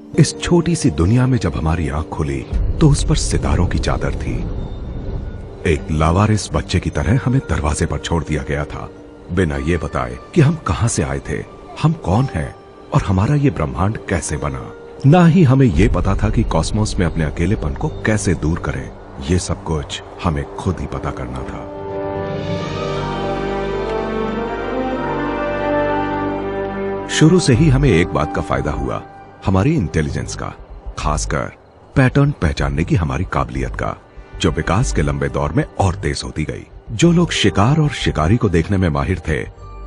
इस छोटी सी दुनिया में जब हमारी आंख खुली तो उस पर सितारों की चादर थी। एक लावारिस बच्चे की तरह हमें दरवाजे पर छोड़ दिया गया था, बिना ये बताए कि हम कहां से आए थे, हम कौन हैं और हमारा ये ब्रह्मांड कैसे बना। ना ही हमें ये पता था कि कॉस्मोस में अपने अकेलेपन को कैसे दूर करें। ये सब कुछ हमें खुद ही पता करना था। शुरू से ही हमें एक बात का फायदा हुआ, हमारी इंटेलिजेंस का, खासकर पैटर्न पहचानने की हमारी काबिलियत का, जो विकास के लंबे दौर में और तेज होती गई। जो लोग शिकार और शिकारी को देखने में माहिर थे,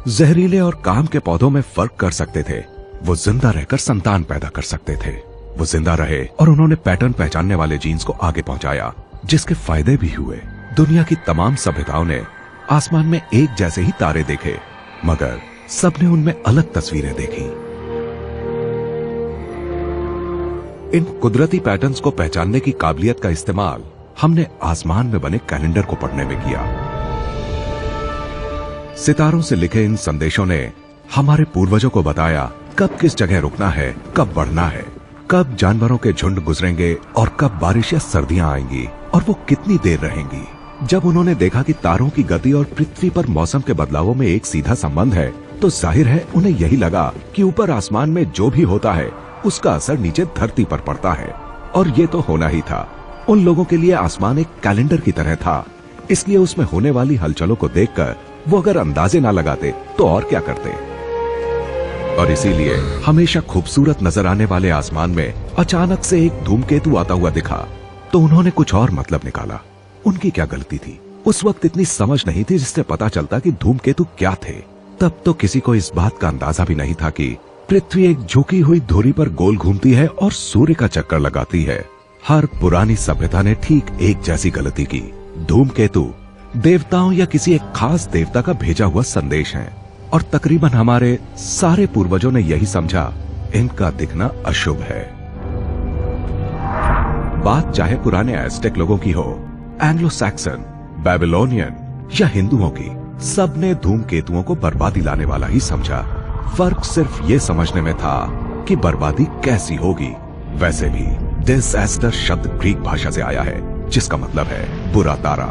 जहरीले और काम के पौधों में फर्क कर सकते थे, वो जिंदा रहकर संतान पैदा कर सकते थे। वो जिंदा रहे और उन्होंने पैटर्न पहचानने वाले जीन्स को आगे पहुंचाया, जिसके फायदे भी हुए। दुनिया की तमाम सभ्यताओं ने आसमान में एक जैसे ही तारे देखे, मगर सबने उनमें अलग तस्वीरें देखी। इन कुदरती पैटर्न्स को पहचानने की काबिलियत का इस्तेमाल हमने आसमान में बने कैलेंडर को पढ़ने में किया। सितारों से लिखे इन संदेशों ने हमारे पूर्वजों को बताया कब किस जगह रुकना है, कब बढ़ना है, कब जानवरों के झुंड गुजरेंगे और कब बारिश या सर्दियां आएंगी और वो कितनी देर रहेंगी। जब उन्होंने देखा कि तारों की गति और पृथ्वी पर मौसम के बदलावों में एक सीधा संबंध है, तो जाहिर है उन्हें यही लगा कि ऊपर आसमान में जो भी होता है उसका असर नीचे धरती पर पड़ता है। और ये तो होना ही था। उन लोगों के लिए आसमान एक कैलेंडर की तरह था, इसलिए उसमें होने वाली हलचलों को देखकर वो अगर अंदाजे ना लगाते तो और क्या करते। और इसीलिए हमेशा खूबसूरत नजर आने वाले आसमान में अचानक से एक धूमकेतु आता हुआ दिखा तो उन्होंने कुछ और मतलब निकाला। उनकी क्या गलती थी? उस वक्त इतनी समझ नहीं थी जिससे पता चलता कि धूमकेतु क्या थे। तब तो किसी को इस बात का अंदाजा भी नहीं था कि पृथ्वी एक झुकी हुई धुरी पर गोल घूमती है और सूर्य का चक्कर लगाती है। हर पुरानी सभ्यता ने ठीक एक जैसी गलती की। धूमकेतु देवताओं या किसी एक खास देवता का भेजा हुआ संदेश है और तकरीबन हमारे सारे पूर्वजों ने यही समझा, इनका दिखना अशुभ है। बात चाहे पुराने एज़टेक लोगों की हो, एंग्लो सैक्सन, बेबीलोनियन या हिंदुओं की, सबने धूमकेतुओं को बर्बादी लाने वाला ही समझा। फर्क सिर्फ ये समझने में था कि बर्बादी कैसी होगी। वैसे भी डिसएस्टर शब्द ग्रीक भाषा से आया है, जिसका मतलब है बुरा तारा।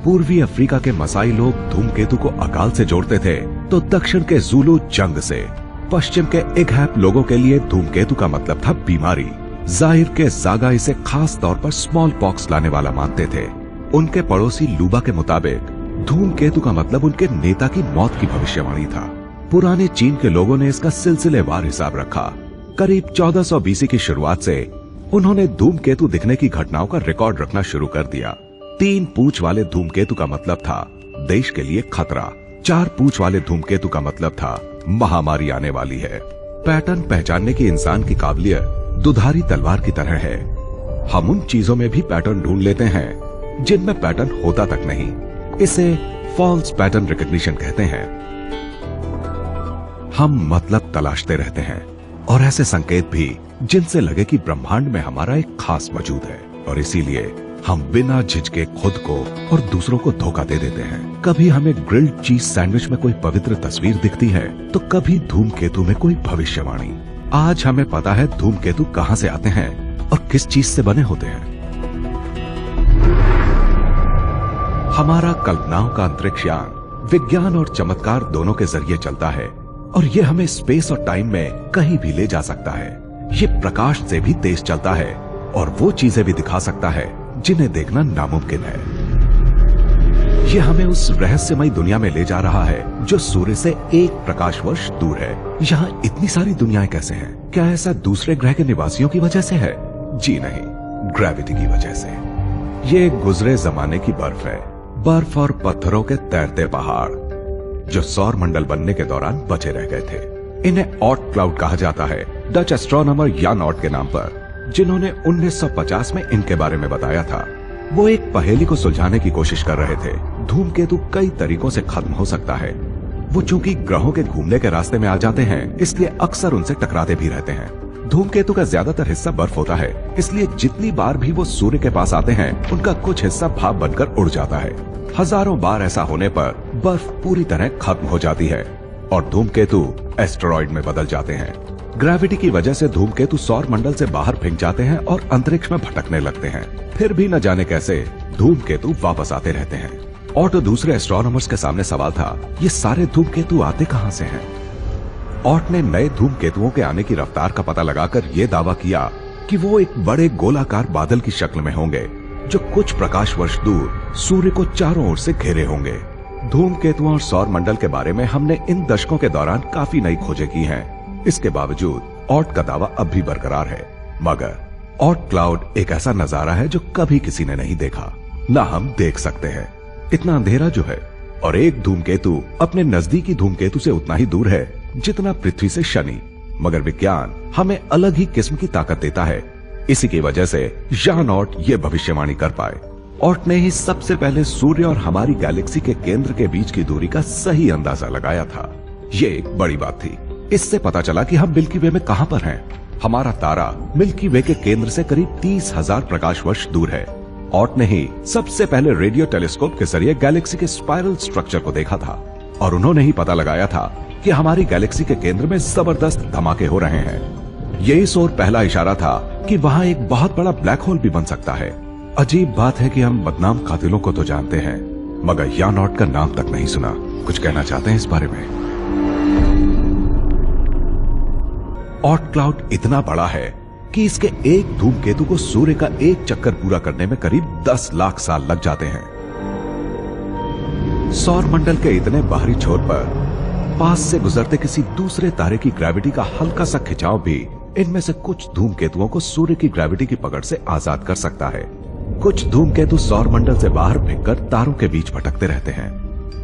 पूर्वी अफ्रीका के मसाई लोग धूमकेतु को अकाल से जोड़ते थे, तो दक्षिण के ज़ुलू जंग से। पश्चिम के इगहैप लोगों के लिए धूमकेतु का मतलब था बीमारी। जाहिर के जागा इसे खास तौर पर स्मॉल पॉक्स लाने वाला मानते थे। उनके पड़ोसी लूबा के मुताबिक धूमकेतु का मतलब उनके नेता की मौत की भविष्यवाणी था। पुराने चीन के लोगों ने इसका सिलसिलेवार हिसाब रखा। करीब 1400 बीसी की शुरुआत से उन्होंने धूमकेतु दिखने की घटनाओं का रिकॉर्ड रखना शुरू कर दिया। 3 पूंछ वाले धूमकेतु का मतलब था देश के लिए खतरा। 4 पूंछ वाले धूमकेतु का मतलब था महामारी आने वाली है। पैटर्न पहचानने की इंसान की काबिलियत दुधारी तलवार की तरह है। हम उन चीजों में भी पैटर्न ढूंढ लेते हैं जिनमें पैटर्न होता तक नहीं। इसे फॉल्स पैटर्न रिकॉग्निशन कहते हैं। हम मतलब तलाशते रहते हैं और ऐसे संकेत भी जिनसे लगे कि ब्रह्मांड में हमारा एक खास वजूद है, और इसीलिए हम बिना झिझके खुद को और दूसरों को धोखा दे देते हैं। कभी हमें ग्रिल्ड चीज सैंडविच में कोई पवित्र तस्वीर दिखती है, तो कभी धूमकेतु में कोई भविष्यवाणी। आज हमें पता है धूमकेतु कहां से आते हैं और किस चीज से बने होते हैं। हमारा कल्पनाओं का अंतरिक्ष यान विज्ञान और चमत्कार दोनों के जरिए चलता है, और ये हमें स्पेस और टाइम में कहीं भी ले जा सकता है। ये प्रकाश से भी तेज चलता है और वो चीजें भी दिखा सकता है जिन्हें देखना नामुमकिन है। ये हमें उस रहस्यमयी दुनिया में ले जा रहा है जो सूर्य से 1 प्रकाश वर्ष दूर है। यहाँ इतनी सारी दुनियाएं कैसे हैं? क्या ऐसा दूसरे ग्रह के निवासियों की वजह से है? जी नहीं, ग्रेविटी की वजह से। ये गुजरे जमाने की बर्फ है, बर्फ और पत्थरों के तैरते पहाड़ जो सौर मंडल बनने के दौरान बचे रह गए थे। इन्हें ऑट क्लाउड कहा जाता है, डच एस्ट्रोनॉमर यान ऑट के नाम पर, जिन्होंने 1950 में इनके बारे में बताया था। वो एक पहेली को सुलझाने की कोशिश कर रहे थे। धूमकेतु कई तरीकों से खत्म हो सकता है। वो चूंकि ग्रहों के घूमने के रास्ते में आ जाते हैं, इसलिए अक्सर उनसे टकराते भी रहते हैं। धूमकेतु का ज्यादातर हिस्सा बर्फ होता है, इसलिए जितनी बार भी वो सूर्य के पास आते हैं, उनका कुछ हिस्सा भाप बनकर उड़ जाता है। हजारों बार ऐसा होने पर बर्फ पूरी तरह खत्म हो जाती है और धूमकेतु एस्टेरॉइड में बदल जाते हैं। ग्रेविटी की वजह से धूमकेतु सौर मंडल से बाहर फेंक जाते हैं और अंतरिक्ष में भटकने लगते हैं। फिर भी न जाने कैसे धूमकेतु वापस आते रहते हैं। और दूसरे एस्ट्रोनॉमर्स के सामने सवाल था, ये सारे धूमकेतु आते कहां से हैं? ऑट ने नए धूमकेतुओं के आने की रफ्तार का पता लगाकर यह दावा किया कि वो एक बड़े गोलाकार बादल की शक्ल में होंगे जो कुछ प्रकाश वर्ष दूर सूर्य को चारों ओर से घेरे होंगे। धूमकेतुओं और सौर मंडल के बारे में हमने इन दशकों के दौरान काफी नई खोजें की हैं। इसके बावजूद ऑट का दावा अब भी बरकरार है। मगर ऑट क्लाउड एक ऐसा नजारा है जो कभी किसी ने नहीं देखा, ना हम देख सकते हैं। इतना अंधेरा जो है, और एक धूमकेतु अपने नजदीकी धूमकेतु से उतना ही दूर है जितना पृथ्वी से शनि। मगर विज्ञान हमें अलग ही किस्म की ताकत देता है। इसी की वजह से जॉन ऑट ये भविष्यवाणी कर पाए। ऑट ने ही सबसे पहले सूर्य और हमारी गैलेक्सी के केंद्र के बीच की दूरी का सही अंदाजा लगाया था। ये एक बड़ी बात थी। इससे पता चला कि हम मिल्की वे में कहां पर हैं। हमारा तारा मिल्की वे के केंद्र से करीब 30,000 प्रकाश वर्ष दूर है। ऑट ने ही सबसे पहले रेडियो टेलीस्कोप के जरिए गैलेक्सी के स्पाइरल स्ट्रक्चर को देखा था और उन्होंने ही पता लगाया था कि हमारी गैलेक्सी के केंद्र में जबरदस्त धमाके हो रहे हैं। ये इस ओर पहला इशारा था कि वहाँ एक बहुत बड़ा ब्लैक होल भी बन सकता है। अजीब बात है कि हम बदनाम कातिलों को तो जानते हैं, मगर जॉन ऑट का नाम तक नहीं सुना। कुछ कहना चाहते हैं इस बारे में? ऑट क्लाउड इतना बड़ा है कि इसके एक धूमकेतु को सूर्य का एक चक्कर पूरा करने में करीब 10 लाख साल लग जाते हैं। सौर मंडल के इतने बाहरी छोर पर पास से गुजरते किसी दूसरे तारे की ग्रेविटी का हल्का सा खिंचाव भी इनमें से कुछ धूमकेतुओं को सूर्य की ग्रेविटी की पकड़ से आजाद कर सकता है। कुछ धूमकेतु सौर मंडल से बाहर फेंककर तारों के बीच भटकते रहते हैं,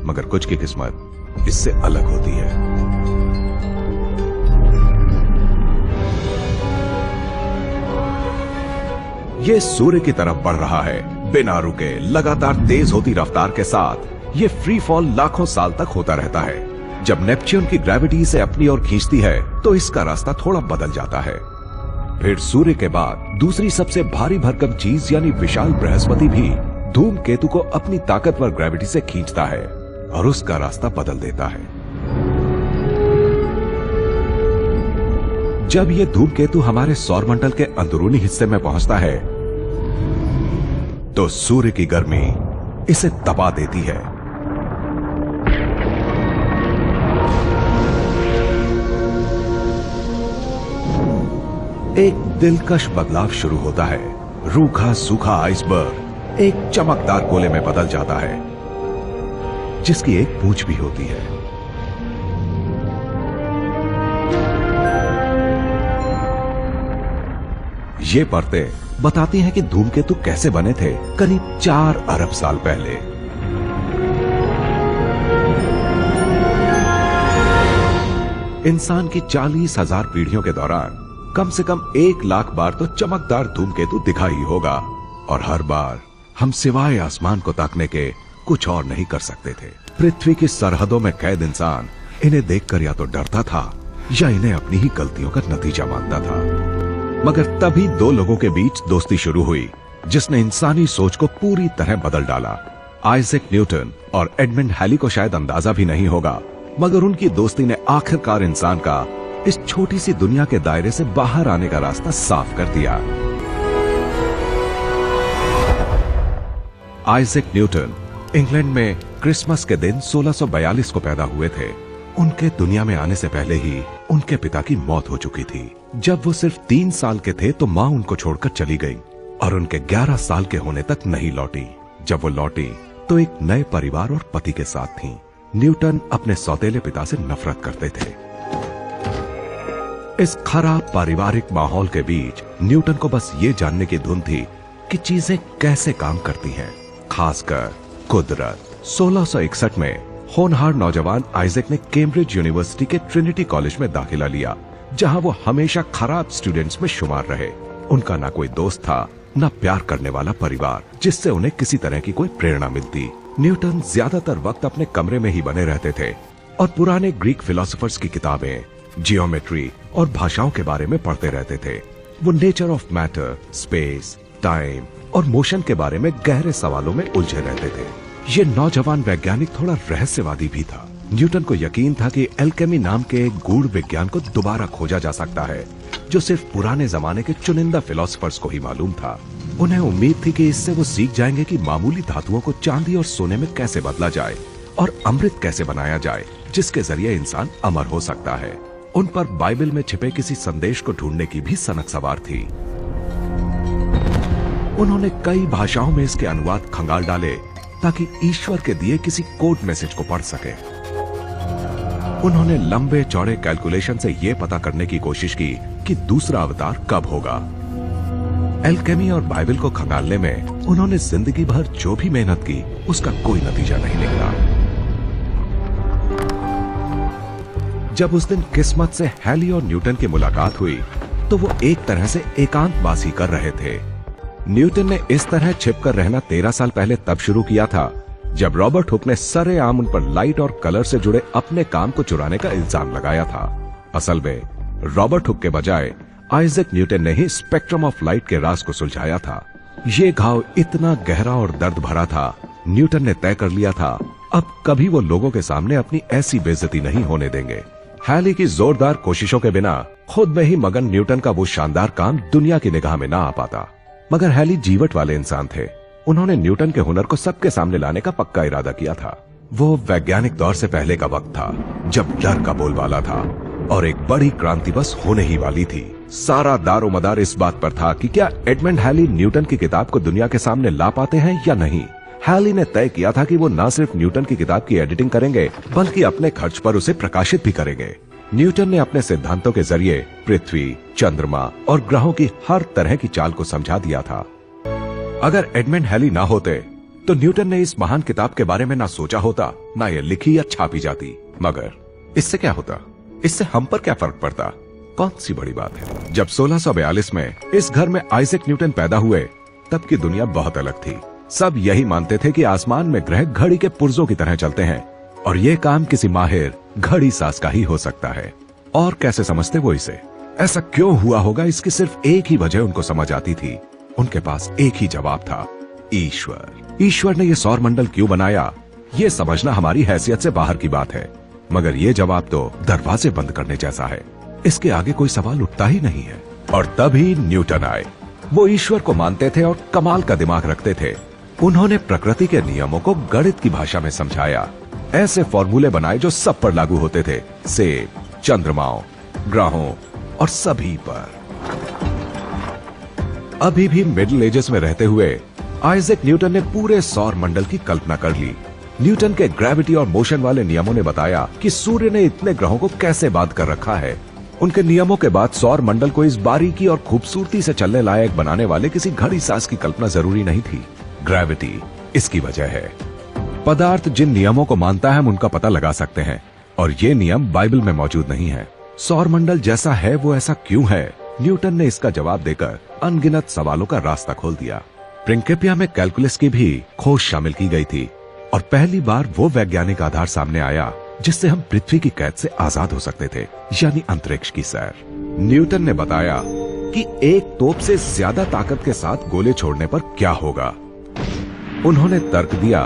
मगर कुछ की किस्मत इससे अलग होती है। ये सूर्य की तरफ बढ़ रहा है बिना रुके, लगातार तेज होती रफ्तार के साथ। ये फ्री फॉल लाखों साल तक होता रहता है। जब नेपच्यून की ग्रेविटी इसे अपनी ओर खींचती है तो इसका रास्ता थोड़ा बदल जाता है। फिर सूर्य के बाद दूसरी सबसे भारी भरकम चीज यानी विशाल बृहस्पति भी धूमकेतु को अपनी ताकतवर ग्रेविटी से खींचता है और उसका रास्ता बदल देता है। जब ये धूमकेतु हमारे सौरमंडल के अंदरूनी हिस्से में पहुंचता है तो सूर्य की गर्मी इसे दबा देती है। एक दिलकश बदलाव शुरू होता है। रूखा सूखा आइसबर्ग एक चमकदार गोले में बदल जाता है जिसकी एक पूंछ भी होती है। ये परतें बताती हैं कि धूमकेतु कैसे बने थे करीब 4 अरब साल पहले। इंसान की 40,000 पीढ़ियों के दौरान कम से कम 1 लाख बार तो चमकदार धूमकेतु दिखा ही होगा, और हर बार हम सिवाय आसमान को ताकने के कुछ और नहीं कर सकते थे। पृथ्वी की सरहदों में कैद इंसान इन्हें देखकर या तो डरता था या इन्हें अपनी ही गलतियों का नतीजा मानता था। मगर तभी 2 लोगों के बीच दोस्ती शुरू हुई जिसने इंसानी सोच को पूरी तरह बदल डाला। आइजैक न्यूटन और एडमंड हैली को शायद अंदाजा भी नहीं होगा, मगर उनकी दोस्ती ने आखिरकार इंसान का इस छोटी सी दुनिया के दायरे से बाहर आने का रास्ता साफ कर दिया। आइजैक न्यूटन इंग्लैंड में क्रिसमस के दिन 1642 को पैदा हुए थे। उनके दुनिया में आने से पहले ही उनके पिता की मौत हो चुकी थी। जब वो सिर्फ 3 साल के थे तो माँ उनको छोड़कर चली गई और उनके 11 साल के होने तक नहीं लौटी। जब वो लौटी तो एक नए परिवार और पति के साथ थीं। न्यूटन अपने सौतेले पिता से नफरत करते थे। इस खराब पारिवारिक माहौल के बीच न्यूटन को बस ये जानने की धुन थी कि चीजें कैसे काम करती हैं, खासकर कुदरत। 1661 में होनहार नौजवान आइजैक ने कैम्ब्रिज यूनिवर्सिटी के ट्रिनिटी कॉलेज में दाखिला लिया, जहां वो हमेशा खराब स्टूडेंट्स में शुमार रहे। उनका ना कोई दोस्त था, ना प्यार करने वाला परिवार जिससे उन्हें किसी तरह की कोई प्रेरणा मिलती। न्यूटन ज्यादातर वक्त अपने कमरे में ही बने रहते थे और पुराने ग्रीक फिलोसोफर्स की किताबें, जियोमेट्री और भाषाओं के बारे में पढ़ते रहते थे। वो nature of matter, space, time और मोशन के बारे में गहरे सवालों में उलझे रहते थे। ये नौजवान वैज्ञानिक थोड़ा रहस्यवादी भी था। न्यूटन को यकीन था कि एल्केमी नाम के एक गूढ़ विज्ञान को दोबारा खोजा जा सकता है, जो सिर्फ पुराने जमाने के चुनिंदा फिलोसोफर्स को ही मालूम था। उन्हें उम्मीद थी कि इससे वो सीख जाएंगे कि मामूली धातुओं को चांदी और सोने में कैसे बदला जाए और अमृत कैसे बनाया जाए, जिसके जरिए इंसान अमर हो सकता है। उन पर बाइबल में छिपे किसी संदेश को ढूंढने की भी सनक सवार थी। उन्होंने कई भाषाओं में इसके अनुवाद खंगाल डाले ताकि ईश्वर के दिए किसी कोड मैसेज को पढ़ सके। उन्होंने लंबे चौड़े कैलकुलेशन से यह पता करने की कोशिश की कि दूसरा अवतार कब होगा। एल्केमी और बाइबल को खंगालने में उन्होंने जिंदगी भर जो भी मेहनत की, उसका कोई नतीजा नहीं निकला। जब उस दिन किस्मत से हैली और न्यूटन की मुलाकात हुई तो वो एक तरह से एकांतवासी कर रहे थे। न्यूटन ने इस तरह छिपकर रहना 13 साल पहले तब शुरू किया था जब रॉबर्ट हुक ने सरेआम उन पर लाइट और कलर से जुड़े अपने काम को चुराने का इल्जाम लगाया था। असल में रॉबर्ट हुक के बजाय आइजैक न्यूटन ने ही स्पेक्ट्रम ऑफ लाइट के राज को सुलझाया था। ये घाव इतना गहरा और दर्द भरा था, न्यूटन ने तय कर लिया था अब कभी वो लोगों के सामने अपनी ऐसी बेइज्जती नहीं होने देंगे। हैली की जोरदार कोशिशों के बिना खुद में ही मगन न्यूटन का वो शानदार काम दुनिया की निगाह में ना आ पाता। मगर हैली जीवट वाले इंसान थे। उन्होंने न्यूटन के हुनर को सबके सामने लाने का पक्का इरादा किया था। वो वैज्ञानिक दौर से पहले का वक्त था जब डर का बोलबाला था और एक बड़ी क्रांति बस होने ही वाली थी। सारा दारोमदार इस बात पर था कि क्या एडमंड हैली न्यूटन की किताब को दुनिया के सामने ला पाते हैं या नहीं। हैली ने तय किया था कि वो न सिर्फ न्यूटन की किताब की एडिटिंग करेंगे बल्कि अपने खर्च पर उसे प्रकाशित भी करेंगे। न्यूटन ने अपने सिद्धांतों के जरिए पृथ्वी, चंद्रमा और ग्रहों की हर तरह की चाल को समझा दिया था। अगर एडमंड हैली ना होते तो न्यूटन ने इस महान किताब के बारे में ना सोचा होता, ना ये लिखी या छापी जाती। मगर इससे क्या होता, इससे हम पर क्या फर्क पड़ता? कौन सी बड़ी बात है। जब 1642 में इस घर में आइजैक न्यूटन पैदा हुए तब की दुनिया बहुत अलग थी। सब यही मानते थे कि आसमान में ग्रह घड़ी के पुर्जों की तरह चलते हैं और ये काम किसी माहिर घड़ी साज का ही हो सकता है। और कैसे समझते वो इसे? ऐसा क्यों हुआ होगा, इसकी सिर्फ एक ही वजह उनको समझ आती थी। उनके पास एक ही जवाब था, ईश्वर। ईश्वर ने ये सौर मंडल क्यों बनाया, ये समझना हमारी हैसियत से बाहर की बात है। मगर ये जवाब तो दरवाजे बंद करने जैसा है। इसके आगे कोई सवाल उठता ही नहीं है। और तभी न्यूटन आए। वो ईश्वर को मानते थे और कमाल का दिमाग रखते थे। उन्होंने प्रकृति के नियमों को गणित की भाषा में समझाया। ऐसे फॉर्मूले बनाए जो सब पर लागू होते थे, सेब, चंद्रमाओं, ग्रहों और सभी पर। अभी भी मिडिल एजेस में रहते हुए आइजैक न्यूटन ने पूरे सौर मंडल की कल्पना कर ली। न्यूटन के ग्रेविटी और मोशन वाले नियमों ने बताया कि सूर्य ने इतने ग्रहों को कैसे बांध कर रखा है। उनके नियमों के बाद सौर मंडल को इस बारीकी और खूबसूरती से चलने लायक बनाने वाले किसी घड़ी साज की कल्पना जरूरी नहीं थी। ग्रेविटी इसकी वजह है। पदार्थ जिन नियमों को मानता है हम उनका पता लगा सकते हैं और ये नियम बाइबल में मौजूद नहीं है। सौर मंडल जैसा है वो ऐसा क्यों है? न्यूटन ने इसका जवाब देकर अनगिनत सवालों का रास्ता खोल दिया। प्रिंकिपिया में कैलकुलस की भी खोज शामिल की गई थी और पहली बार वो वैज्ञानिक आधार सामने आया जिससे हम पृथ्वी की कैद से आजाद हो सकते थे, यानी अंतरिक्ष की सैर। न्यूटन ने बताया कि एक तोप से ज्यादा ताकत के साथ गोले छोड़ने पर क्या होगा। उन्होंने तर्क दिया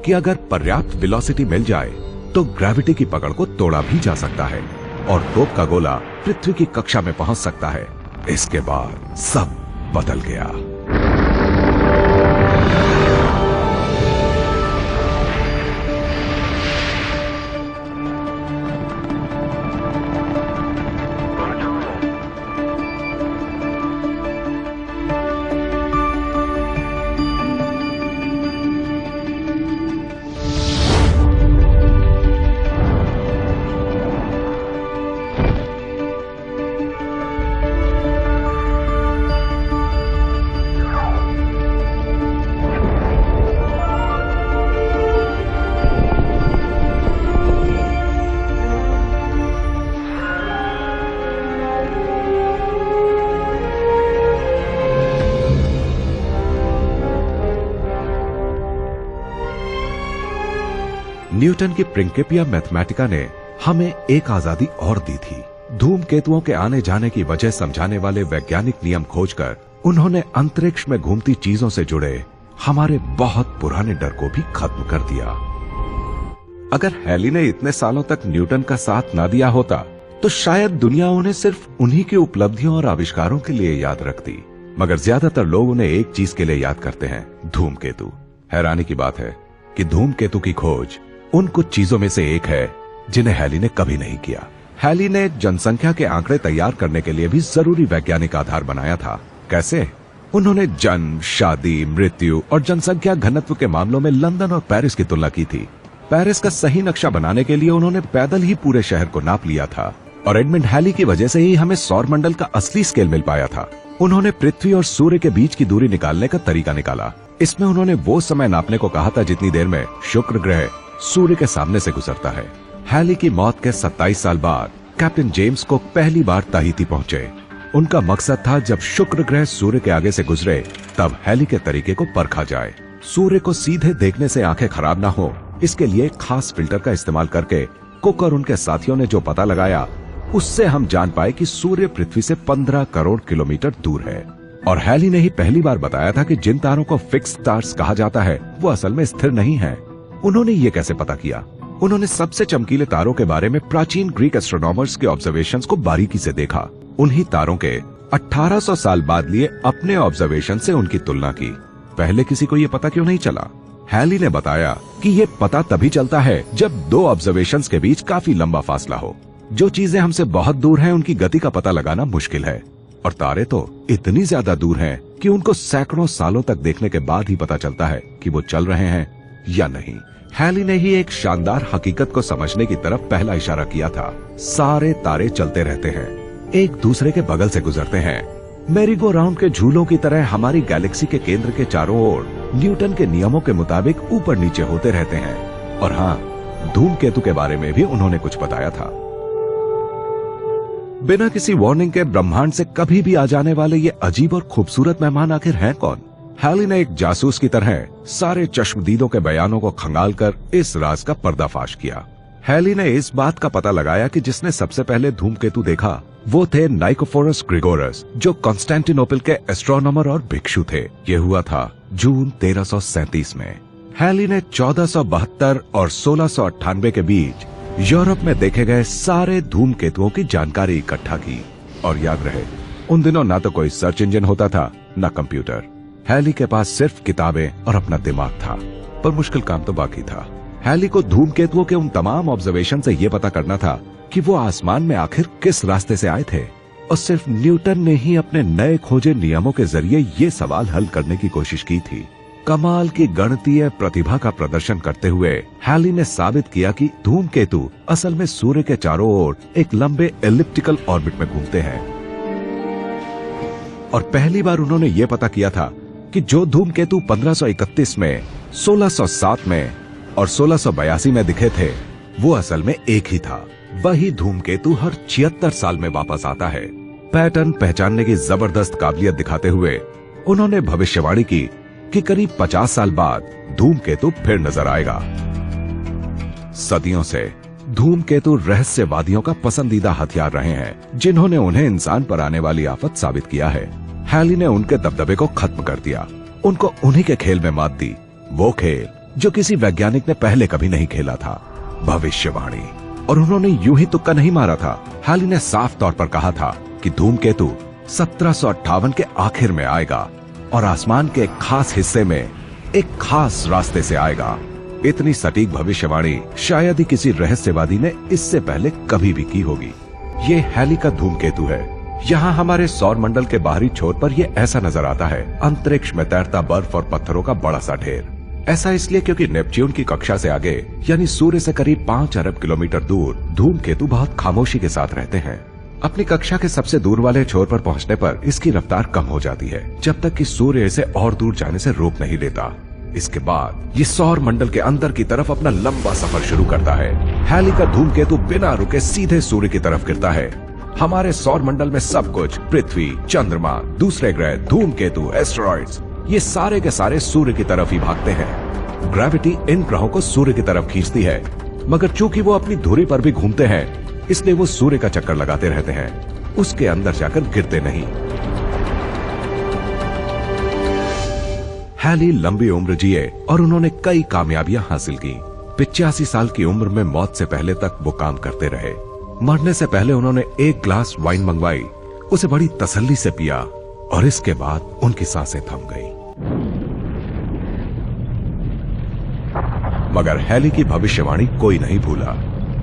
कि अगर पर्याप्त वेलोसिटी मिल जाए तो ग्रेविटी की पकड़ को तोड़ा भी जा सकता है और तोप का गोला पृथ्वी की कक्षा में पहुंच सकता है। इसके बाद सब बदल गया। न्यूटन की प्रिंकिपिया मैथमेटिका ने हमें एक आजादी और दी थी। धूमकेतुओं के आने जाने की वजह समझाने वाले वैज्ञानिक नियम खोजकर उन्होंने अंतरिक्ष में घूमती चीजों से जुड़े हमारे बहुत पुराने डर को भी खत्म कर दिया। अगर हैली ने इतने सालों तक न्यूटन का साथ ना दिया होता तो शायद दुनिया उन्हें सिर्फ उन्हीं की उपलब्धियों और आविष्कारों के लिए याद रखती। मगर ज्यादातर लोग उन्हें एक चीज के लिए याद करते हैं, धूमकेतु। हैरानी की बात है कि धूमकेतु की खोज उन कुछ चीजों में से एक है जिन्हें हैली ने कभी नहीं किया। हैली ने जनसंख्या के आंकड़े तैयार करने के लिए भी जरूरी वैज्ञानिक आधार बनाया था। कैसे? उन्होंने जन्म, शादी, मृत्यु और जनसंख्या घनत्व के मामलों में लंदन और पेरिस की तुलना की थी। पेरिस का सही नक्शा बनाने के लिए उन्होंने पैदल ही पूरे शहर को नाप लिया था और एडमंड हैली की वजह से ही हमें सौर मंडल का असली स्केल मिल पाया था। उन्होंने पृथ्वी और सूर्य के बीच की दूरी निकालने का तरीका निकाला। इसमें उन्होंने वो समय नापने को कहा था जितनी देर में शुक्र ग्रह सूर्य के सामने से गुजरता है। हैली की मौत के 27 साल बाद कैप्टन जेम्स कुक पहली बार ताहिती पहुंचे। उनका मकसद था जब शुक्र ग्रह सूर्य के आगे से गुजरे तब हैली के तरीके को परखा जाए। सूर्य को सीधे देखने से आंखें खराब ना हो, इसके लिए खास फिल्टर का इस्तेमाल करके कुक और उनके साथियों ने जो पता लगाया उससे हम जान पाए कि सूर्य पृथ्वी से 15 करोड़ किलोमीटर दूर है। और हैली ने ही पहली बार बताया था कि जिन तारों को फिक्स स्टार्स कहा जाता है वो असल में स्थिर नहीं है। उन्होंने ये कैसे पता किया? उन्होंने सबसे चमकीले तारों के बारे में प्राचीन ग्रीक एस्ट्रोनॉमर्स के ऑब्जर्वेशंस को बारीकी से देखा। उन्हीं तारों के 1800 साल बाद लिए अपने ऑब्जर्वेशन से उनकी तुलना की। पहले किसी को ये पता क्यों नहीं चला? हैली ने बताया कि ये पता तभी चलता है जब दो ऑब्जर्वेशंस के बीच काफी लंबा फासला हो। जो चीजें हमसे बहुत दूर हैं उनकी गति का पता लगाना मुश्किल है और तारे तो इतनी ज्यादा दूर हैं कि उनको सैकड़ों सालों तक देखने के बाद ही पता चलता है कि वो चल रहे हैं या नहीं। हैली ने ही एक शानदार हकीकत को समझने की तरफ पहला इशारा किया था। सारे तारे चलते रहते हैं, एक दूसरे के बगल से गुजरते हैं। मैरी गो राउंड के झूलों की तरह हमारी गैलेक्सी के केंद्र के चारों ओर न्यूटन के नियमों के मुताबिक ऊपर नीचे होते रहते हैं। और हाँ, धूमकेतु के बारे में भी उन्होंने कुछ बताया था। बिना किसी वार्निंग के ब्रह्मांड से कभी भी आ जाने वाले ये अजीब और खूबसूरत मेहमान आखिर हैं कौन? हैली ने एक जासूस की तरह सारे चश्मदीदों के बयानों को खंगालकर इस राज का पर्दाफाश किया। हैली ने इस बात का पता लगाया कि जिसने सबसे पहले धूमकेतु देखा वो थे नाइकोफोरस ग्रिगोरस, जो कॉन्स्टेंटिनोपल के एस्ट्रोनॉमर और भिक्षु थे। ये हुआ था जून 1337 में। हैली ने 1472 और 1698 के बीच यूरोप में देखे गए सारे धूमकेतुओं की जानकारी इकट्ठा की। और याद रहे, उन दिनों ना तो कोई सर्च इंजन होता था न कंप्यूटर। हैली के पास सिर्फ किताबें और अपना दिमाग था, पर मुश्किल काम तो बाकी था। हैली को धूमकेतुओं के उन तमाम ऑब्जर्वेशन से ये पता करना था कि वो आसमान में आखिर किस रास्ते से आए थे। और सिर्फ न्यूटन ने ही अपने नए खोजे नियमों के जरिए ये सवाल हल करने की कोशिश की थी। कमाल की गणितीय प्रतिभा का प्रदर्शन करते हुए हैली ने साबित किया कि धूमकेतु असल में सूर्य के चारों ओर एक लंबे एलिप्टिकल ऑर्बिट में घूमते हैं। और पहली बार उन्होंने ये पता किया था कि जो धूमकेतु 1531 में, 1607 में और 1682 में दिखे थे वो असल में एक ही था। वही धूमकेतु हर 76 साल में वापस आता है। पैटर्न पहचानने की जबरदस्त काबिलियत दिखाते हुए उन्होंने भविष्यवाणी की कि करीब 50 साल बाद धूमकेतु फिर नजर आएगा। सदियों से धूमकेतु रहस्यवादियों का पसंदीदा हथियार रहे हैं, जिन्होंने उन्हें इंसान पर आने वाली आफत साबित किया है। हैली ने उनके दबदबे को खत्म कर दिया, उनको उन्हीं के खेल में मात दी, वो खेल जो किसी वैज्ञानिक ने पहले कभी नहीं खेला था, भविष्यवाणी। और उन्होंने यूं ही तुक्का नहीं मारा था। हैली ने साफ तौर पर कहा था कि धूमकेतु 1758 के आखिर में आएगा और आसमान के एक खास हिस्से में एक खास रास्ते से आएगा। इतनी सटीक भविष्यवाणी शायद ही किसी रहस्यवादी ने इससे पहले कभी भी की होगी। ये हैली का धूमकेतु है। यहाँ हमारे सौर मंडल के बाहरी छोर पर यह ऐसा नजर आता है, अंतरिक्ष में तैरता बर्फ और पत्थरों का बड़ा सा ढेर। ऐसा इसलिए क्योंकि नेपच्यून की कक्षा से आगे यानी सूर्य से करीब 5 अरब किलोमीटर दूर धूमकेतु बहुत खामोशी के साथ रहते हैं। अपनी कक्षा के सबसे दूर वाले छोर पर पहुंचने पर इसकी रफ्तार कम हो जाती है, जब तक कि सूर्य इसे और दूर जाने से रोक नहीं देता। इसके बाद ये सौर मंडल के अंदर की तरफ अपना लंबा सफर शुरू करता है। हैली का धूमकेतु बिना रुके सीधे सूर्य की तरफ गिरता है। हमारे सौर मंडल में सब कुछ, पृथ्वी, चंद्रमा, दूसरे ग्रह, धूमकेतु, एस्टेरॉइड्स, ये सारे के सारे सूर्य की तरफ ही भागते हैं। ग्रेविटी इन ग्रहों को सूर्य की तरफ खींचती है, मगर चूंकि वो अपनी धुरी पर भी घूमते हैं, इसलिए वो सूर्य का चक्कर लगाते रहते हैं, उसके अंदर जाकर गिरते नहीं। हैली लंबी उम्र जिए और उन्होंने कई कामयाबियां हासिल की। 85 साल की उम्र में मौत से पहले तक वो काम करते रहे। मरने से पहले उन्होंने एक ग्लास वाइन मंगवाई, उसे बड़ी तसल्ली से पिया और इसके बाद उनकी सांसें थम गईं। मगर हैली की भविष्यवाणी कोई नहीं भूला।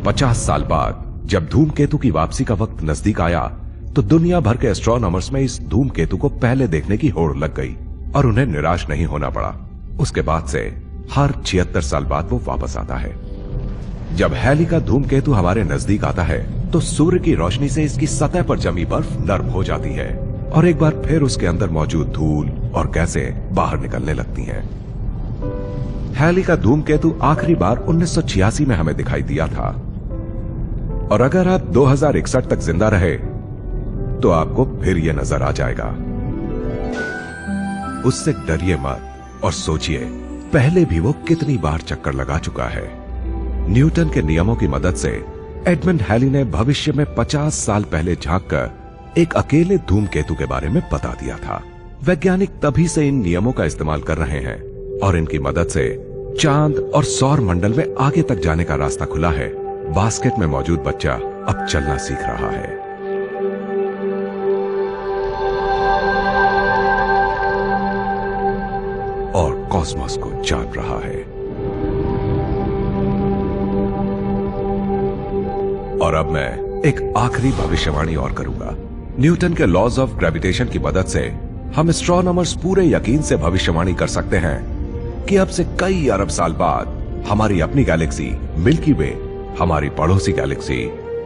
50 साल बाद जब धूमकेतु की वापसी का वक्त नजदीक आया तो दुनिया भर के एस्ट्रोनॉमर्स में इस धूमकेतु को पहले देखने की होड़ लग गई और उन्हें निराश नहीं होना पड़ा। उसके बाद से हर 76 साल बाद वो वापस आता है। जब हैली का धूमकेतु हमारे नजदीक आता है तो सूर्य की रोशनी से इसकी सतह पर जमी बर्फ नर्म हो जाती है और एक बार फिर उसके अंदर मौजूद धूल और गैसें बाहर निकलने लगती हैं। हैली का धूमकेतु आखिरी बार 1986 में हमें दिखाई दिया था और अगर आप 2061 तक जिंदा रहे तो आपको फिर यह नजर आ जाएगा। उससे डरिए मत और सोचिए पहले भी वो कितनी बार चक्कर लगा चुका है। न्यूटन के नियमों की मदद से एडमंड हैली ने भविष्य में 50 साल पहले झांककर एक अकेले धूमकेतु के बारे में बता दिया था। वैज्ञानिक तभी से इन नियमों का इस्तेमाल कर रहे हैं और इनकी मदद से चांद और सौर मंडल में आगे तक जाने का रास्ता खुला है। बास्केट में मौजूद बच्चा अब चलना सीख रहा है। और कॉस्मोस को जान रहा है। और अब मैं एक आखिरी भविष्यवाणी और करूंगा। न्यूटन के लॉज ऑफ ग्रेविटेशन की मदद से हम एस्ट्रोनॉमर्स पूरे यकीन से भविष्यवाणी कर सकते हैं कि अब से कई अरब साल बाद हमारी अपनी गैलेक्सी मिल्की वे हमारी पड़ोसी गैलेक्सी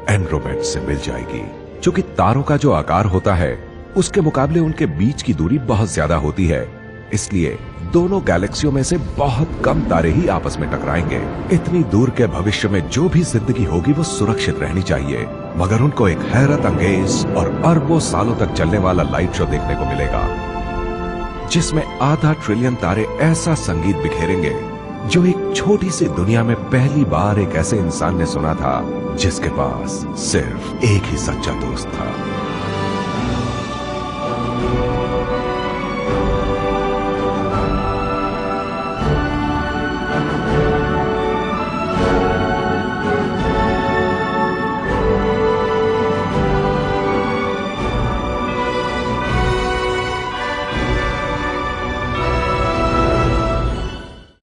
एंड्रोमेडा से मिल जाएगी। क्योंकि तारों का जो आकार होता है उसके मुकाबले उनके बीच की दूरी बहुत ज्यादा होती है, इसलिए दोनों गैलेक्सियों में से बहुत कम तारे ही आपस में टकराएंगे। इतनी दूर के भविष्य में जो भी जिंदगी होगी वो सुरक्षित रहनी चाहिए, मगर उनको एक हैरत अंगेज और अरबों सालों तक चलने वाला लाइट शो देखने को मिलेगा जिसमें आधा ट्रिलियन तारे ऐसा संगीत बिखेरेंगे जो एक छोटी सी दुनिया में पहली बार एक ऐसे इंसान ने सुना था जिसके पास सिर्फ एक ही सच्चा दोस्त था।